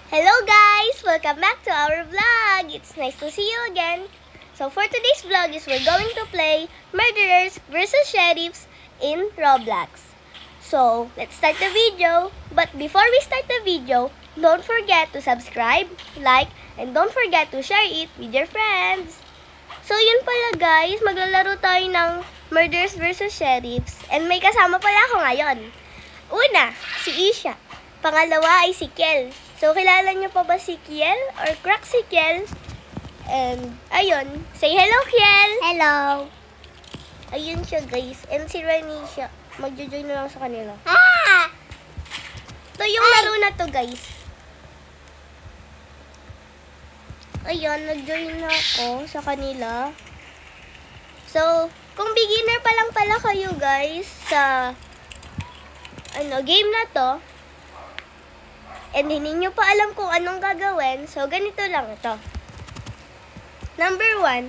Hello guys! Welcome back to our vlog! It's nice to see you again. So for today's vlog is we're going to play Murderers vs. Sheriffs in Roblox. So let's start the video. But before we start the video, don't forget to subscribe, like, and don't forget to share it with your friends. So yun pala guys, maglalaro tayo ng Murderers vs. Sheriffs. And may kasama pala ako ngayon. Una, si Isha. Pangalawa ay si Kiel. So, kilala niyo pa ba si Kiel? Or crack si Kiel? And, ayun. Say hello, Kiel! Hello! Ayun siya, guys. And si Ranisha. Magjo-join na lang sa kanila. Ah! So, yung laro na to, guys. Ayun, nag-join na ako sa kanila. So, kung beginner pa lang pala kayo, guys, sa game na to, and hindi nyo pa alam kung anong gagawin, so ganito lang ito. Number 1,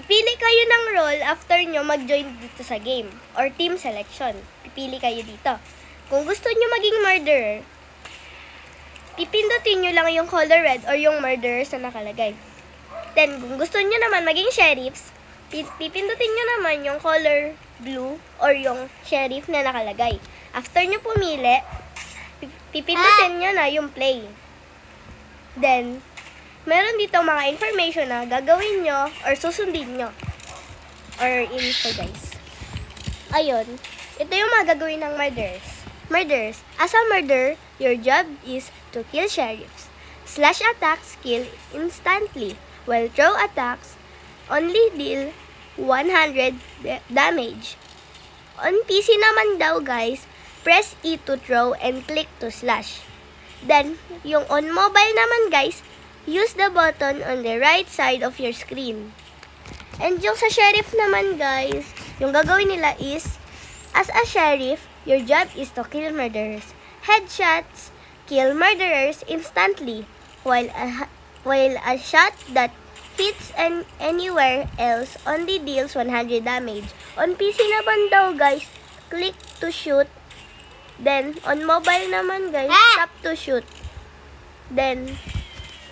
pipili kayo ng role after nyo mag-join dito sa game, or team selection. Pipili kayo dito. Kung gusto nyo maging murderer, pipindutin nyo lang yung color red or yung murderers na nakalagay. Then, kung gusto nyo naman maging sheriffs, pipindutin nyo naman yung color blue or yung sheriff na nakalagay. After nyo pumili, pipindutin nyo na yung play. Then, meron dito mga information na gagawin nyo or susundin nyo. Or info, guys. Ayun. Ito yung mga gagawin ng murderers. As a murderer, your job is to kill sheriffs. Slash attacks kill instantly, while throw attacks only deal 100 damage. On PC naman daw, guys, press E to throw and click to slash. Then, yung on mobile naman, guys, use the button on the right side of your screen. And yung sa sheriff naman, guys, yung gagawin nila is, as a sheriff, your job is to kill murderers. Headshots kill murderers instantly, while a shot that hits anywhere else only deals 100 damage. On PC naman daw, guys, click to shoot. Then, on mobile naman, guys, tap to shoot. Then,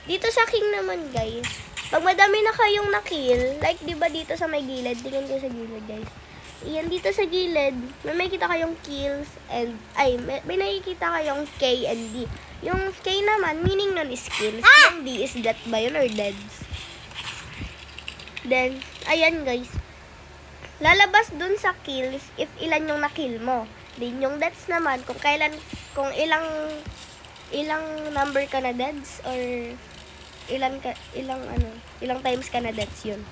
dito sa king naman, guys, pag madami na kayong na-kill, like, di ba dito sa may gilid, tingnan kayo sa gilid, guys. Iyan, dito sa gilid, may makikita kayong kills, and, may nakikita kayong K and D. Yung K naman, meaning nun is kills. Yung D is death ba yun or deads. Then, ayan, guys. Lalabas dun sa kills if ilan yung na-kill mo. Then, yung deaths naman, kung ilang number ka na deaths, or ilang times ka na deaths yun.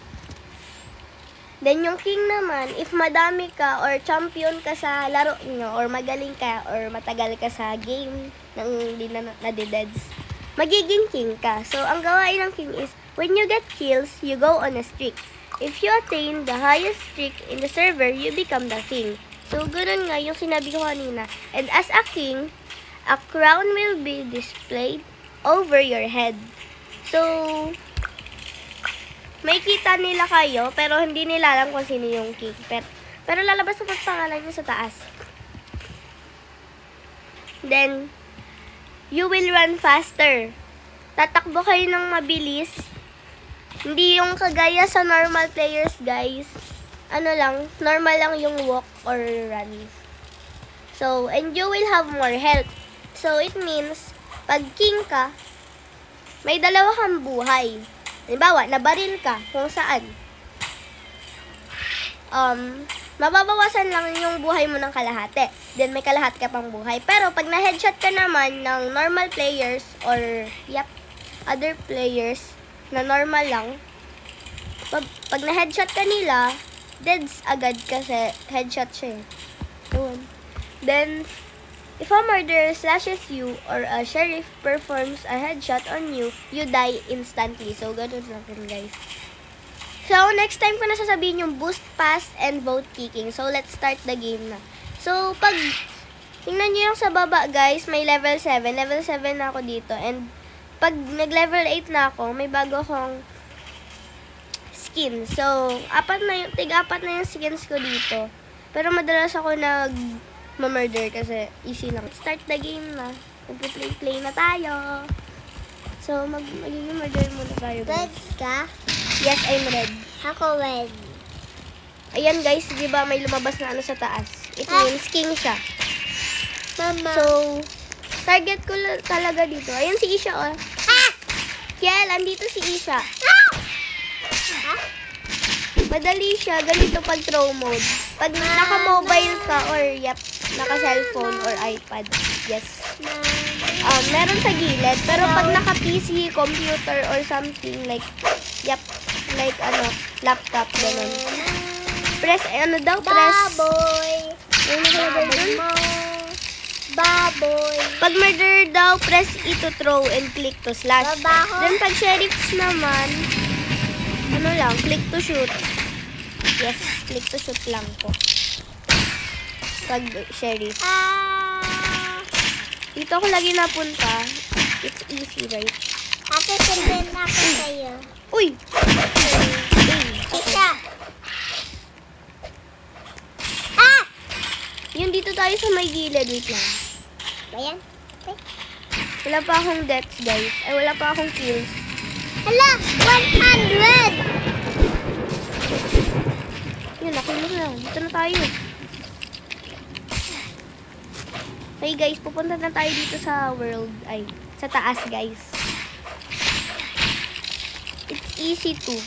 Then, yung king naman, if madami ka, or champion ka sa laro nyo, or magaling ka, or matagal ka sa game, nang hindi na nade-deaths, magiging king ka. So, ang gawain ng king is, when you get kills, you go on a streak. If you attain the highest streak in the server, you become the king. So, ganoon nga yung sinabi ko kanina. And as a king, a crown will be displayed over your head. So, may kita nila kayo, pero hindi nila alam kung sino yung king. Pero lalabas ang pangalan niya sa taas. Then, you will run faster. Tatakbo kayo ng mabilis. Hindi yung kagaya sa normal players, guys. Normal lang yung walk or run. So, and you will have more health. So, it means, pag king ka, may dalawa kang buhay. Halimbawa, nabaril ka kung saan. Mababawasan lang yung buhay mo ng kalahati. Then, may kalahati ka pang buhay. Pero, pag na-headshot ka naman ng normal players or, other players na normal lang, pag na-headshot ka nila, deads agad kasi headshot siya. Then, if a murderer slashes you or a sheriff performs a headshot on you, you die instantly. So, ganun lang yun, guys. So, next time ko na sasabihin yung boost pass and vote kicking. So, let's start the game na. So, tingnan nyo yung sa baba, guys, may level 7. Level 7 na ako dito. And, pag nag-level 8 na ako, may bago akong skin. So, tig-apat na yung skins ko dito. Pero madalas ako nag-murder kasi easy lang. Start the game na. Mag-play na tayo. So, magiging murder muna tayo, guys. Red ka? Yes, I'm red. Ako red. Ayan, guys, di ba may lumabas na ano sa taas? It means king siya. Mama. So, target ko talaga dito. Ayan si Isha, oh. Kiel, andito si Isha. Madali siya. Ganito pag throw mode. Pag naka-mobile ka or naka-cellphone or iPad. Yes. Meron sa gilid. Pero pag naka-PC, computer, or something like, like laptop, ganun. Press, press. Baboy. Baboy. Pag murder daw, press E to throw and click to slash. Babaho. Then pag sheriffs naman, click to shoot. Yes, click to shoot lang po. Pag sheriff. Dito ako lagi napunta. It's easy, right? Ate, sabihin na ako sa'yo. Uy! Isa. Yun, dito tayo sa may gilid. Wait lang. Ayan. Wala pa akong deaths, guys. Ay, wala pa akong kills. Hala! 100! Yun, nakill na. Dito na tayo. Okay, guys. Pupunta na tayo dito sa world. Ay, sa taas, guys. It's easy to.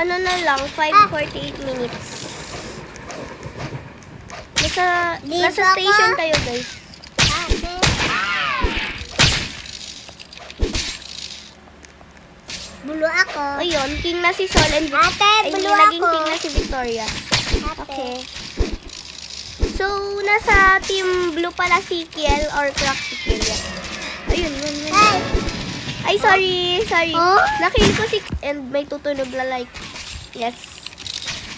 Ano na lang, 5:48 minutes. Nasa station kayo, guys. Ate. Bulo ako. Ayun, king na si Sol and Ate, bulo naging ako. king na si Victoria. Ate. Okay. So, nasa team blue pala si Kiel or Crack si Kiel. Ayun, yun. Ay, sorry. Oh? Nakill ko si and may tutunog na like, yes.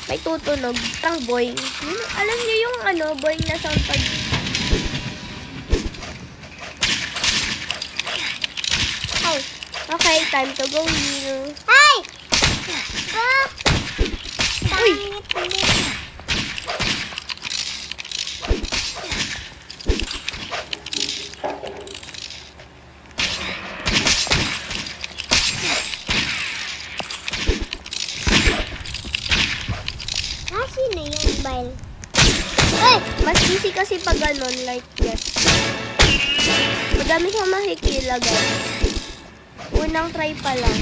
May tutunog. Tang boing. Alam niyo yung boing na sound pag... Ay. Okay, time to go here. Ay! Uy! Sino yung bile? Ay! Mas easy kasi pag ganon, like, yes. Madami kang makikila, guys. Unang try pa lang.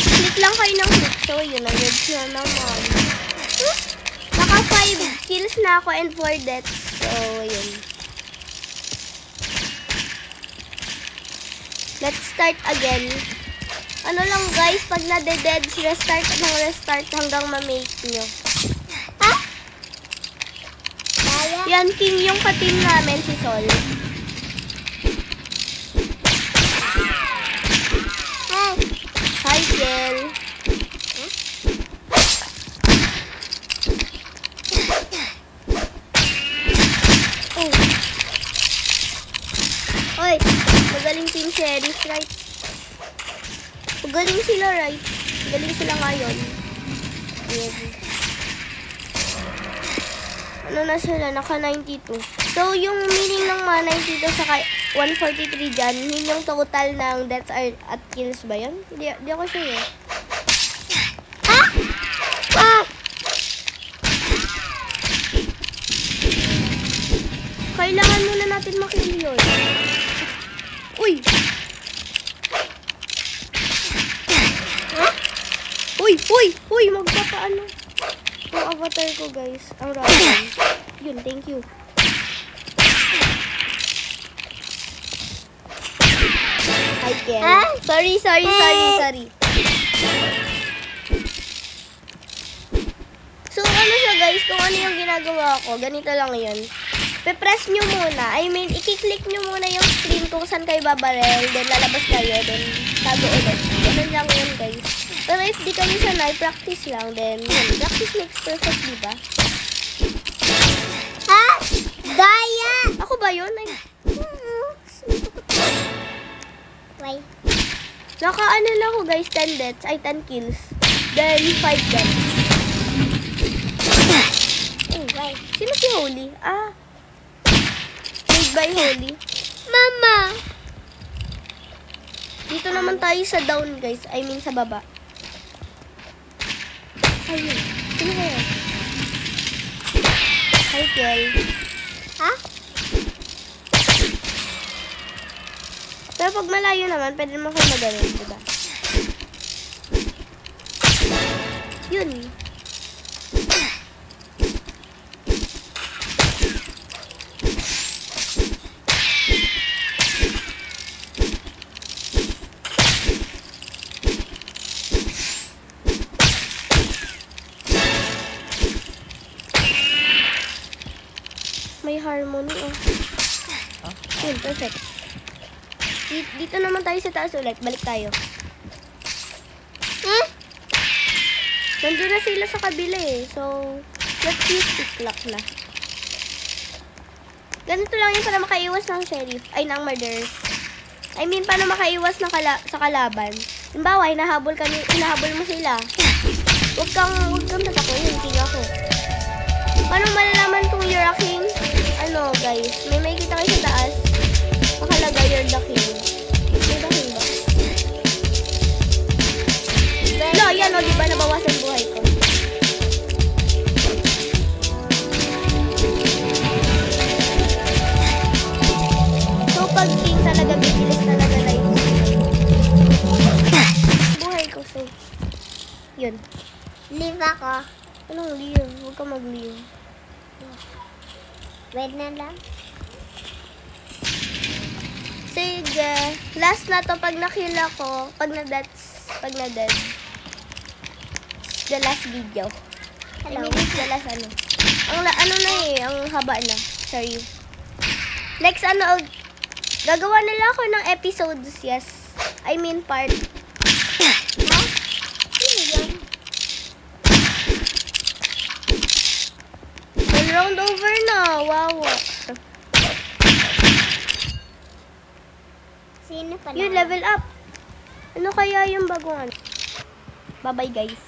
Click lang kayo ng click. So, yun, nag-red na naman. Naka 5 kills na ako and 4 deaths. So, yun. Let's start again. Ano lang guys, pag nade-dead, restart ng restart hanggang ma-make nyo. Yan, king yung ka-team namin, si Sol. Hi, Kel. Oy, magaling team sheriff, right? Magaling sila, right? Magaling sila ngayon. Ano na sila? Naka 92. So, yung meaning ng mga 92 sa 143 dyan, yun yung total ng deaths at kills ba yun? Di ako sure eh. Kailangan muna natin makill yun. Uy! Uy! Magpapaano? Yung avatar ko, guys. Ang random. Yun, thank you. Hi, Ken. Sorry. So, ano siya, guys? Kung ano yung ginagawa ko, ganito lang yun. pe-press nyo muna. I mean, i-click nyo muna yung screen kung saan kayo babarel. Then, lalabas kayo. Then, tago ulit. Ganun lang yun, guys. Pero if di kayo sanay, practice lang. Then, yun. Practice makes perfect, diba? Ha? Daya! Ako ba yun? Ay, Why? naka-ano lang ako, guys. 10 deaths. Ay, 10 kills. Then, 5 deaths. Why? Sino si Holy? Ah. Made by Holy. Mama! Dito naman tayo sa down, guys. I mean, sa baba. Ayun. Sino kaya? Hi, Kel. Ha? Pero pag malayo naman, pwede naman kayo magaling, diba? Yun. May harmony, oh. Yun, perfect. Dito naman tayo sa taas ulit. Balik tayo. Nandun na sila sa kabila eh. So, let's use pick-lock na. Ganito lang yun para makaiwas ng sheriff. Ay, ng murderers. I mean, para makaiwas ng sa kalaban. Halimbawa, hinahabol mo sila. Huwag kang tatako. Yun, king ako. Paano malalaman kung you're a king? Ano, guys? May kita kayo sa taas. Nakalagay, you're the king. You're the king ba? No, yan o, diba nabawasan buhay ko? So, pag king talaga, bibilis talaga life. Buhay ko, so. Yun. Leave ako. Anong leave? Huwag ka mag-leave. Wait na lang. Sige. Last na to pag na-kill ako. Pag na-dead. The last video. Hello. I mean, it's the last ano. Ano na eh. Ang haba na. Sorry. Next ano. Gagawa nila ako ng episodes. Yes. I mean part. Ha? Sino yan? One round over na. Wow. Sino pala? Yun, level up. Ano kaya yung bagong ano? Bye-bye, guys.